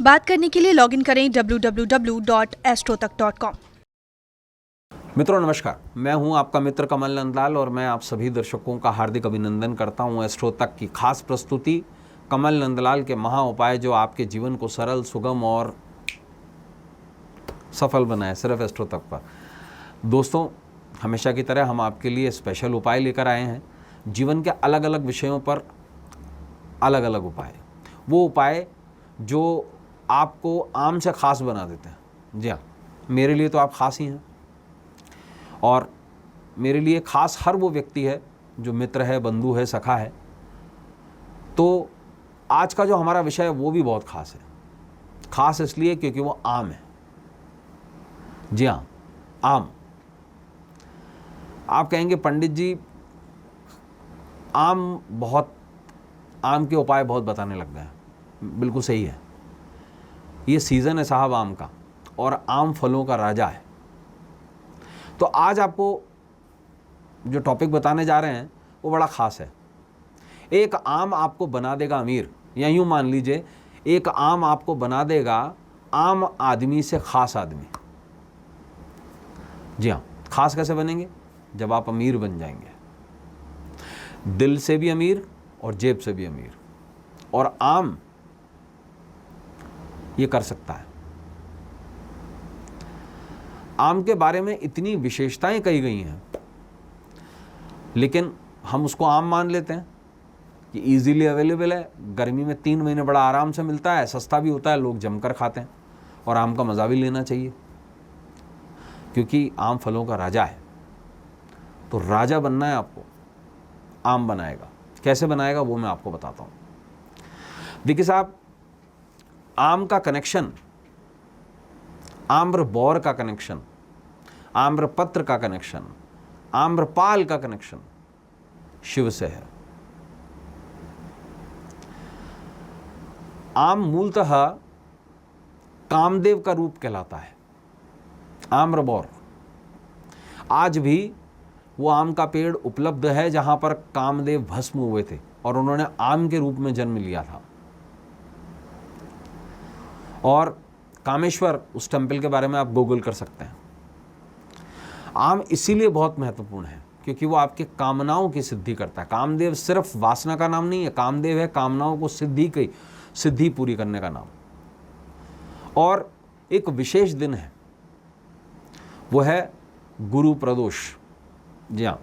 बात करने के लिए लॉगिन करें www.astrotak.com। मित्रों नमस्कार, मैं हूं आपका मित्र कमल नंदलाल और मैं आप सभी दर्शकों का हार्दिक अभिनंदन करता हूं एस्ट्रो तक की खास प्रस्तुति कमल नंदलाल के महा उपाय जो आपके जीवन को सरल, सुगम और सफल बनाए, सिर्फ एस्ट्रो तक पर। दोस्तों, हमेशा की तरह हम आपके लिए स्पेशल उपाय लेकर आए हैं। जीवन के अलग अलग विषयों पर अलग अलग उपाय, वो उपाय जो आपको आम से खास बना देते हैं। जी हाँ, मेरे लिए तो आप खास ही हैं और मेरे लिए खास हर वो व्यक्ति है जो मित्र है, बंधु है, सखा है। तो आज का जो हमारा विषय है वो भी बहुत खास है। खास इसलिए क्योंकि वो आम है। जी हाँ, आम। आप कहेंगे पंडित जी आम के उपाय बहुत बताने लग गए हैं। बिल्कुल सही है, ये सीज़न है साहब आम का और आम फलों का राजा है। तो आज आपको जो टॉपिक बताने जा रहे हैं वो बड़ा ख़ास है। एक आम आपको बना देगा अमीर, या यूँ मान लीजिए एक आम आपको बना देगा आम आदमी से ख़ास आदमी। जी हाँ, ख़ास कैसे बनेंगे? जब आप अमीर बन जाएंगे, दिल से भी अमीर और जेब से भी अमीर। और आम ये कर सकता है। आम के बारे में इतनी विशेषताएं कही गई हैं, लेकिन हम उसको आम मान लेते हैं कि इजीली अवेलेबल है, गर्मी में 3 महीने बड़ा आराम से मिलता है, सस्ता भी होता है, लोग जमकर खाते हैं और आम का मज़ा भी लेना चाहिए क्योंकि आम फलों का राजा है। तो राजा बनना है आपको, आम बनाएगा। कैसे बनाएगा वो मैं आपको बताता हूँ। देखिए साहब, आम का कनेक्शन, आम्र बौर का कनेक्शन, आम्र पत्र का कनेक्शन, आम्रपाल का कनेक्शन शिव से है। आम मूलतः कामदेव का रूप कहलाता है। आम्र बौर, आज भी वो आम का पेड़ उपलब्ध है जहां पर कामदेव भस्म हुए थे और उन्होंने आम के रूप में जन्म लिया था। और कामेश्वर, उस टेम्पल के बारे में आप गूगल कर सकते हैं। आम इसीलिए बहुत महत्वपूर्ण है क्योंकि वो आपके कामनाओं की सिद्धि करता है। कामदेव सिर्फ वासना का नाम नहीं है, कामदेव है कामनाओं को सिद्धि पूरी करने का नाम। और एक विशेष दिन है, वो है गुरु प्रदोष। जी हाँ,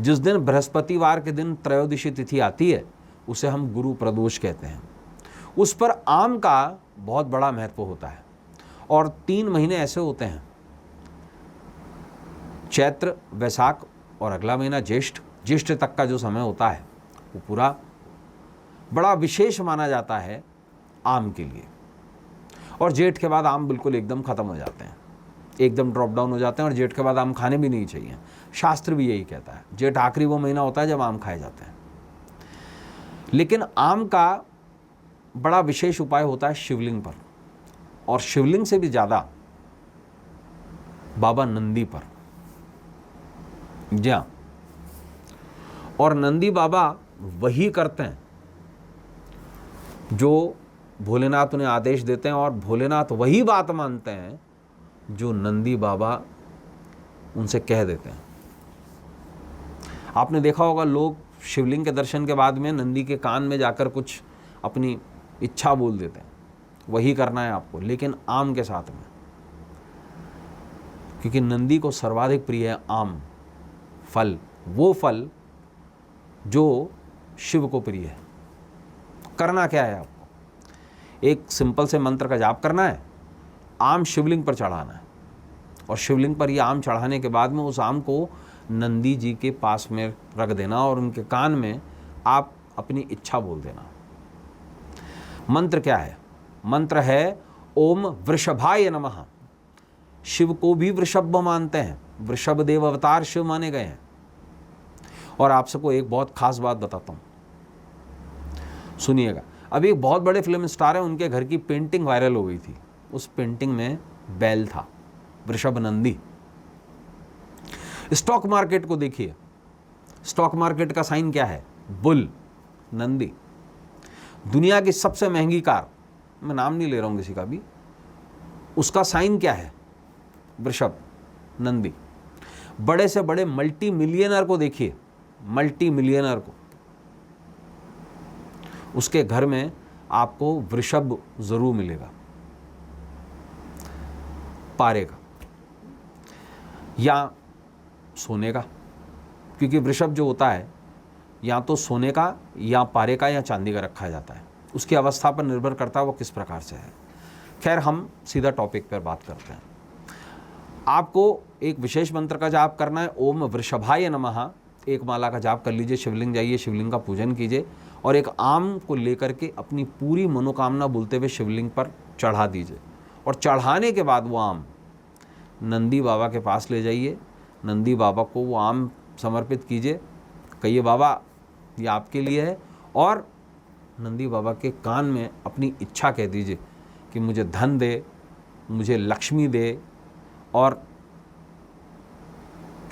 जिस दिन बृहस्पतिवार के दिन त्रयोदशी तिथि आती है उसे हम गुरु प्रदोष कहते हैं। उस पर आम का बहुत बड़ा महत्व होता है। और 3 महीने ऐसे होते हैं, चैत्र, वैशाख और अगला महीना ज्येष्ठ तक का जो समय होता है वो पूरा बड़ा विशेष माना जाता है आम के लिए। और जेठ के बाद आम बिल्कुल एकदम ख़त्म हो जाते हैं, एकदम ड्रॉप डाउन हो जाते हैं और जेठ के बाद आम खाने भी नहीं चाहिए। शास्त्र भी यही कहता है, जेठ आखिरी वो महीना होता है जब आम खाए जाते हैं। लेकिन आम का बड़ा विशेष उपाय होता है शिवलिंग पर, और शिवलिंग से भी ज़्यादा बाबा नंदी पर। जी हाँ, और नंदी बाबा वही करते हैं जो भोलेनाथ उन्हें आदेश देते हैं और भोलेनाथ वही बात मानते हैं जो नंदी बाबा उनसे कह देते हैं। आपने देखा होगा लोग शिवलिंग के दर्शन के बाद में नंदी के कान में जाकर कुछ अपनी इच्छा बोल देते हैं, वही करना है आपको, लेकिन आम के साथ में, क्योंकि नंदी को सर्वाधिक प्रिय है आम फल, वो फल जो शिव को प्रिय है। करना क्या है आपको? एक सिंपल से मंत्र का जाप करना है, आम शिवलिंग पर चढ़ाना है और शिवलिंग पर ये आम चढ़ाने के बाद में उस आम को नंदी जी के पास में रख देना और उनके कान में आप अपनी इच्छा बोल देना। मंत्र क्या है? मंत्र है ओम वृषभाय नमः। शिव को भी वृषभ मानते हैं, वृषभ देव अवतार शिव माने गए हैं। और आप सबको एक बहुत खास बात बताता हूं, सुनिएगा। अभी एक बहुत बड़े फिल्म स्टार हैं, उनके घर की पेंटिंग वायरल हो गई थी। उस पेंटिंग में बैल था, वृषभ नंदी। स्टॉक मार्केट को देखिए, स्टॉक मार्केट का साइन क्या है? बुल, नंदी। दुनिया की सबसे महंगी कार मैं नाम नहीं ले रहा हूँ किसी का भी, उसका साइन क्या है? वृषभ, नंदी। बड़े से बड़े मल्टी मिलियनर को देखिए, मल्टी मिलियनर को, उसके घर में आपको वृषभ जरूर मिलेगा, पारे का या सोने का, क्योंकि वृषभ जो होता है या तो सोने का या पारे का या चांदी का रखा जाता है, उसकी अवस्था पर निर्भर करता है वो किस प्रकार से है। खैर, हम सीधा टॉपिक पर बात करते हैं। आपको एक विशेष मंत्र का जाप करना है, ओम वृषभाय नमः। एक माला का जाप कर लीजिए, शिवलिंग जाइए, शिवलिंग का पूजन कीजिए और एक आम को लेकर के अपनी पूरी मनोकामना बोलते हुए शिवलिंग पर चढ़ा दीजिए। और चढ़ाने के बाद वो आम नंदी बाबा के पास ले जाइए, नंदी बाबा को वो आम समर्पित कीजिए, कहिए बाबा ये आपके लिए है, और नंदी बाबा के कान में अपनी इच्छा कह दीजिए कि मुझे धन दे, मुझे लक्ष्मी दे और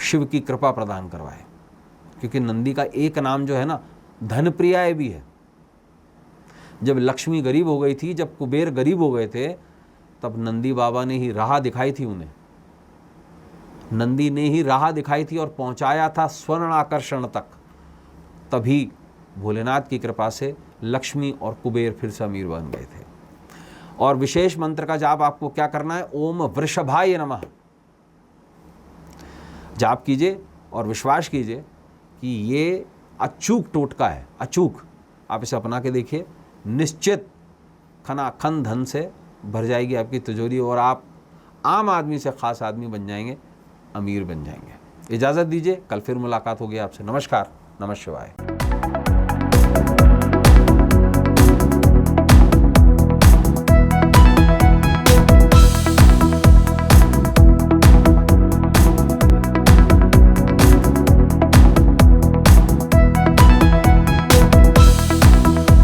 शिव की कृपा प्रदान करवाए। क्योंकि नंदी का एक नाम जो है ना, धन प्रियाय भी है। जब लक्ष्मी गरीब हो गई थी, जब कुबेर गरीब हो गए थे, तब नंदी बाबा ने ही राह दिखाई थी उन्हें, नंदी ने ही राह दिखाई थी और पहुंचाया था स्वर्ण आकर्षण तक। तभी भोलेनाथ की कृपा से लक्ष्मी और कुबेर फिर से अमीर बन गए थे। और विशेष मंत्र का जाप आपको क्या करना है? ओम वृषभाय नमः जाप कीजिए और विश्वास कीजिए कि ये अचूक टोटका है, अचूक। आप इसे अपना के देखिए, निश्चित खनाखन धन से भर जाएगी आपकी तिजोरी और आप आम आदमी से खास आदमी बन जाएंगे, अमीर बन जाएंगे। इजाज़त दीजिए, कल फिर मुलाकात होगी आपसे। नमस्कार, नमः शिवाय।